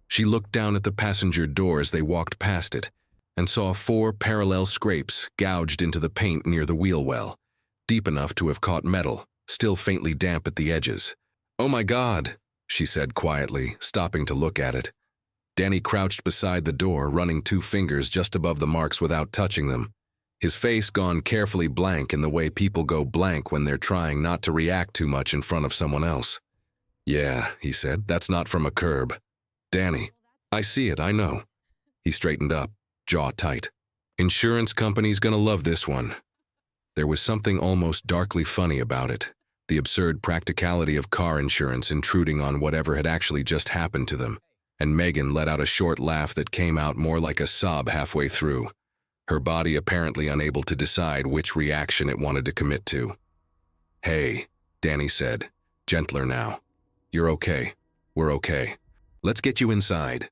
She looked down at the passenger door as they walked past it, and saw 4 parallel scrapes gouged into the paint near the wheel well, deep enough to have caught metal, still faintly damp at the edges. "Oh my God," she said quietly, stopping to look at it. Danny crouched beside the door, running 2 fingers just above the marks without touching them, his face gone carefully blank in the way people go blank when they're trying not to react too much in front of someone else. "Yeah," he said, "that's not from a curb." "Danny, I see it, I know." He straightened up, jaw tight. "Insurance company's gonna love this one." There was something almost darkly funny about it, the absurd practicality of car insurance intruding on whatever had actually just happened to them, and Megan let out a short laugh that came out more like a sob halfway through, her body apparently unable to decide which reaction it wanted to commit to. "Hey," Danny said, gentler now. "You're okay. We're okay. Let's get you inside."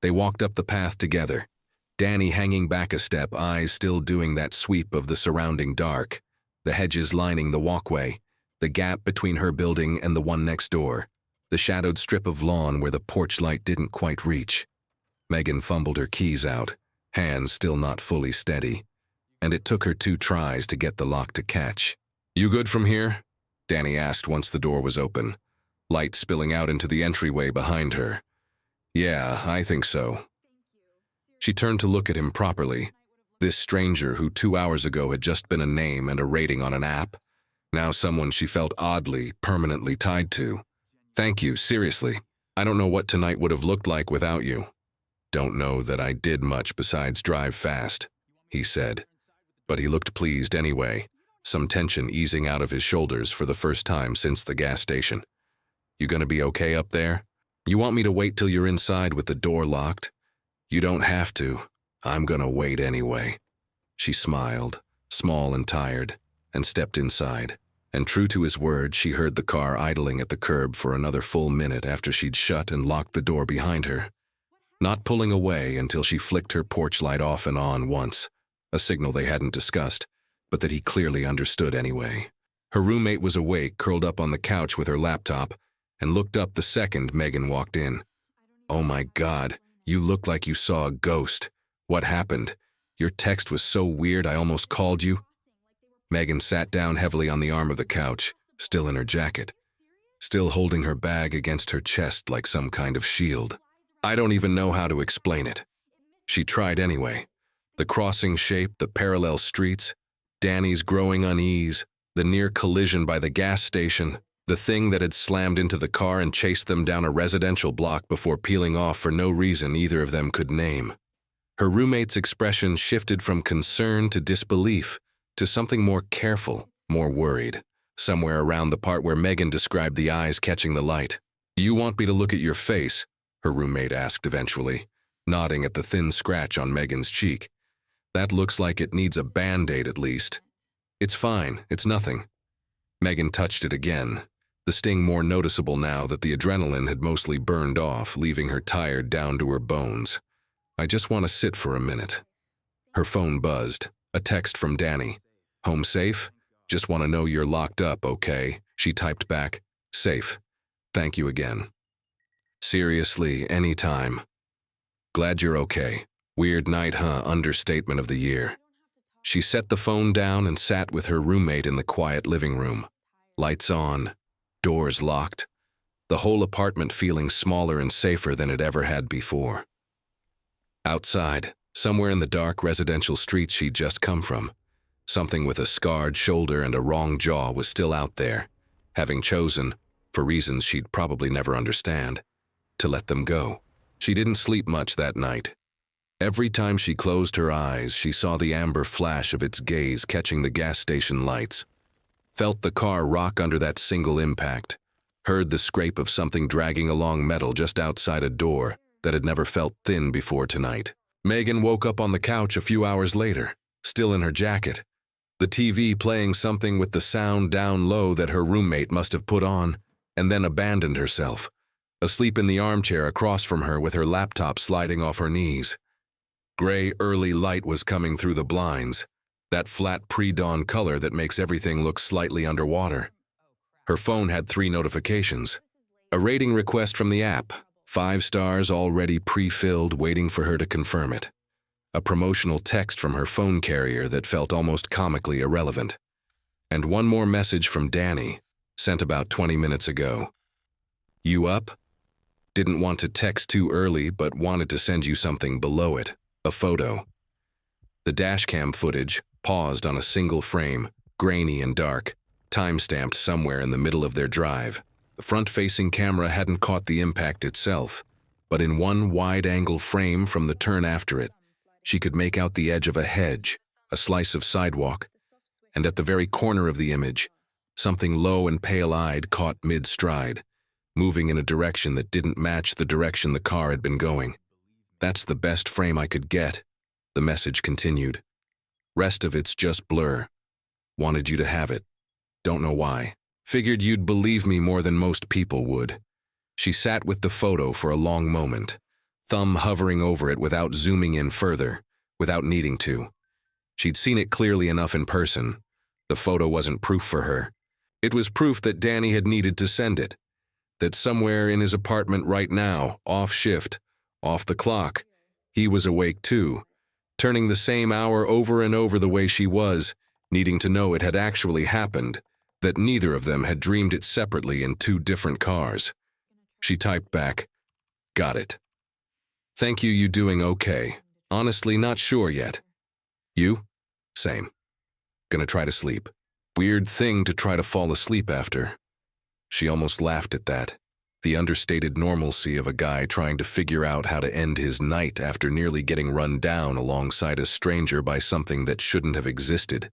They walked up the path together, Danny hanging back a step, eyes still doing that sweep of the surrounding dark, the hedges lining the walkway, the gap between her building and the one next door, the shadowed strip of lawn where the porch light didn't quite reach. Megan fumbled her keys out, hands still not fully steady, and it took her 2 tries to get the lock to catch. "You good from here?" Danny asked once the door was open, light spilling out into the entryway behind her. "Yeah, I think so." She turned to look at him properly, this stranger who 2 hours ago had just been a name and a rating on an app, now someone she felt oddly, permanently tied to. "Thank you, seriously. I don't know what tonight would have looked like without you." "Don't know that I did much besides drive fast," he said. But he looked pleased anyway, some tension easing out of his shoulders for the first time since the gas station. "You gonna be okay up there? You want me to wait till you're inside with the door locked?" "You don't have to. I'm gonna wait anyway." She smiled, small and tired, and stepped inside. And true to his word, she heard the car idling at the curb for another full minute after she'd shut and locked the door behind her, not pulling away until she flicked her porch light off and on once, a signal they hadn't discussed, but that he clearly understood anyway. Her roommate was awake, curled up on the couch with her laptop, and looked up the second Megan walked in. "Oh my God, you look like you saw a ghost. What happened? Your text was so weird I almost called you." Megan sat down heavily on the arm of the couch, still in her jacket, still holding her bag against her chest like some kind of shield. "I don't even know how to explain it." She tried anyway. The crossing shape, the parallel streets, Danny's growing unease, the near collision by the gas station, the thing that had slammed into the car and chased them down a residential block before peeling off for no reason either of them could name. Her roommate's expression shifted from concern to disbelief, to something more careful, more worried, somewhere around the part where Megan described the eyes catching the light. "You want me to look at your face?" her roommate asked eventually, nodding at the thin scratch on Megan's cheek. "That looks like it needs a Band-Aid at least." "It's fine, it's nothing." Megan touched it again, the sting more noticeable now that the adrenaline had mostly burned off, leaving her tired down to her bones. "I just want to sit for a minute." Her phone buzzed, a text from Danny. "Home safe? Just want to know you're locked up, okay?" She typed back, "Safe. Thank you again." "Seriously, anytime." "Glad you're okay. Weird night, huh? Understatement of the year." She set the phone down and sat with her roommate in the quiet living room. Lights on, doors locked, the whole apartment feeling smaller and safer than it ever had before. Outside, somewhere in the dark residential streets she'd just come from, something with a scarred shoulder and a wrong jaw was still out there, having chosen, for reasons she'd probably never understand, to let them go. She didn't sleep much that night. Every time she closed her eyes, she saw the amber flash of its gaze catching the gas station lights, felt the car rock under that single impact, heard the scrape of something dragging along metal just outside a door that had never felt thin before tonight. Megan woke up on the couch a few hours later, still in her jacket, the TV playing something with the sound down low that her roommate must have put on, and then abandoned herself, asleep in the armchair across from her with her laptop sliding off her knees. Gray early light was coming through the blinds, that flat pre-dawn color that makes everything look slightly underwater. Her phone had 3 notifications. A rating request from the app, 5 stars already pre-filled waiting for her to confirm it. A promotional text from her phone carrier that felt almost comically irrelevant. And one more message from Danny, sent about 20 minutes ago. You up? Didn't want to text too early, but wanted to send you something below it, a photo. The dashcam footage, paused on a single frame, grainy and dark, time-stamped somewhere in the middle of their drive. The front-facing camera hadn't caught the impact itself, but in one wide-angle frame from the turn after it, she could make out the edge of a hedge, a slice of sidewalk, and at the very corner of the image, something low and pale-eyed caught mid-stride, moving in a direction that didn't match the direction the car had been going. That's the best frame I could get, the message continued. Rest of it's just blur. Wanted you to have it. Don't know why. Figured you'd believe me more than most people would. She sat with the photo for a long moment, thumb hovering over it without zooming in further, without needing to. She'd seen it clearly enough in person. The photo wasn't proof for her. It was proof that Danny had needed to send it, that somewhere in his apartment right now, off shift, off the clock, he was awake too, turning the same hour over and over the way she was, needing to know it had actually happened, that neither of them had dreamed it separately in 2 different cars. She typed back, "Got it. Thank you, you doing okay? Honestly, not sure yet. You? Same. Gonna try to sleep. Weird thing to try to fall asleep after." She almost laughed at that, the understated normalcy of a guy trying to figure out how to end his night after nearly getting run down alongside a stranger by something that shouldn't have existed.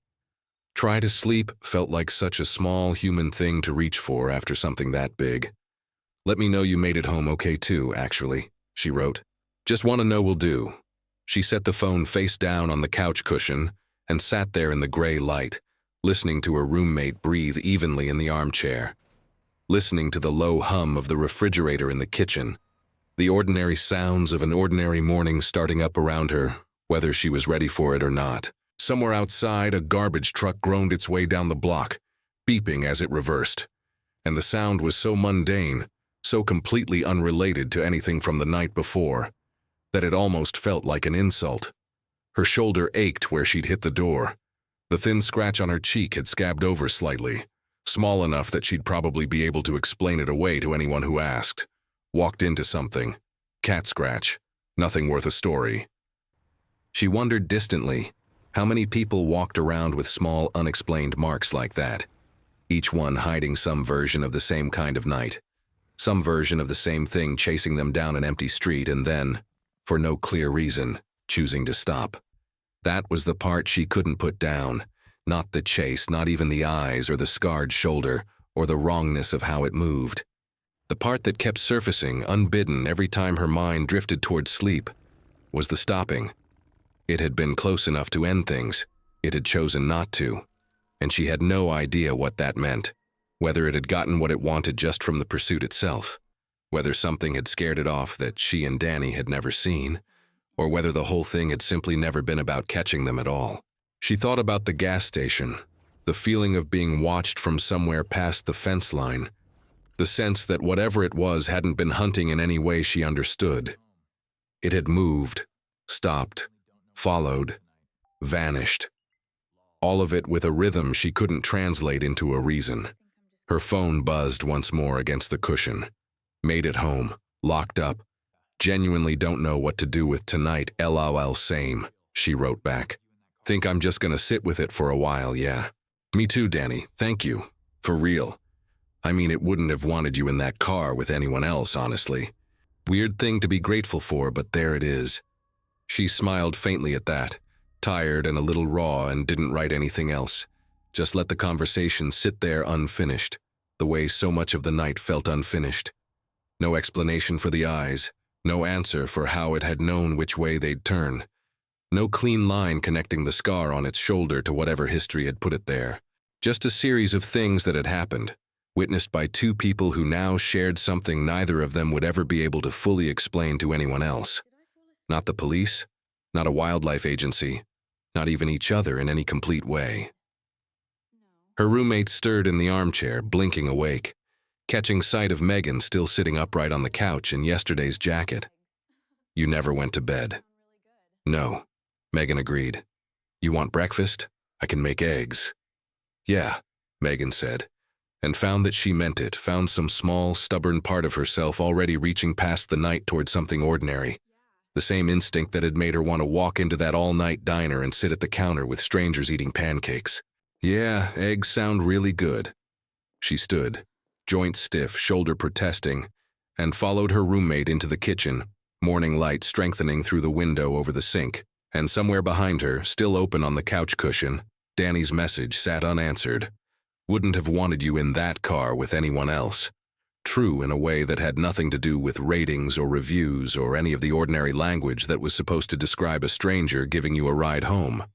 Try to sleep felt like such a small human thing to reach for after something that big. "Let me know you made it home okay too, actually," she wrote. "Just want to know will do." She set the phone face down on the couch cushion and sat there in the gray light, listening to her roommate breathe evenly in the armchair, listening to the low hum of the refrigerator in the kitchen, the ordinary sounds of an ordinary morning starting up around her, whether she was ready for it or not. Somewhere outside, a garbage truck groaned its way down the block, beeping as it reversed, and the sound was so mundane, so completely unrelated to anything from the night before, that it almost felt like an insult. Her shoulder ached where she'd hit the door. The thin scratch on her cheek had scabbed over slightly, small enough that she'd probably be able to explain it away to anyone who asked. Walked into something. Cat scratch. Nothing worth a story. She wondered distantly how many people walked around with small, unexplained marks like that, each one hiding some version of the same kind of night, some version of the same thing chasing them down an empty street and then, for no clear reason, choosing to stop. That was the part she couldn't put down, not the chase, not even the eyes or the scarred shoulder or the wrongness of how it moved. The part that kept surfacing unbidden every time her mind drifted towards sleep was the stopping. It had been close enough to end things. It had chosen not to. And she had no idea what that meant, whether it had gotten what it wanted just from the pursuit itself, whether something had scared it off that she and Danny had never seen, or whether the whole thing had simply never been about catching them at all. She thought about the gas station, the feeling of being watched from somewhere past the fence line, the sense that whatever it was hadn't been hunting in any way she understood. It had moved, stopped, followed, vanished. All of it with a rhythm she couldn't translate into a reason. Her phone buzzed once more against the cushion. Made it home, locked up. Genuinely don't know what to do with tonight, LOL same, she wrote back. Think I'm just gonna sit with it for a while, yeah. Me too, Danny, thank you. For real. I mean, it wouldn't have wanted you in that car with anyone else, honestly. Weird thing to be grateful for, but there it is. She smiled faintly at that, tired and a little raw, and didn't write anything else. Just let the conversation sit there unfinished, the way so much of the night felt unfinished. No explanation for the eyes, no answer for how it had known which way they'd turn. No clean line connecting the scar on its shoulder to whatever history had put it there. Just a series of things that had happened, witnessed by 2 people who now shared something neither of them would ever be able to fully explain to anyone else. Not the police, not a wildlife agency, not even each other in any complete way. Her roommate stirred in the armchair, blinking awake, catching sight of Megan still sitting upright on the couch in yesterday's jacket. "You never went to bed." "No," Megan agreed. "You want breakfast? I can make eggs." "Yeah," Megan said, and found that she meant it, found some small, stubborn part of herself already reaching past the night toward something ordinary. The same instinct that had made her want to walk into that all-night diner and sit at the counter with strangers eating pancakes. "Yeah, eggs sound really good." She stood, joints stiff, shoulder protesting, and followed her roommate into the kitchen, morning light strengthening through the window over the sink, and somewhere behind her, still open on the couch cushion, Danny's message sat unanswered. "Wouldn't have wanted you in that car with anyone else." True in a way that had nothing to do with ratings or reviews or any of the ordinary language that was supposed to describe a stranger giving you a ride home.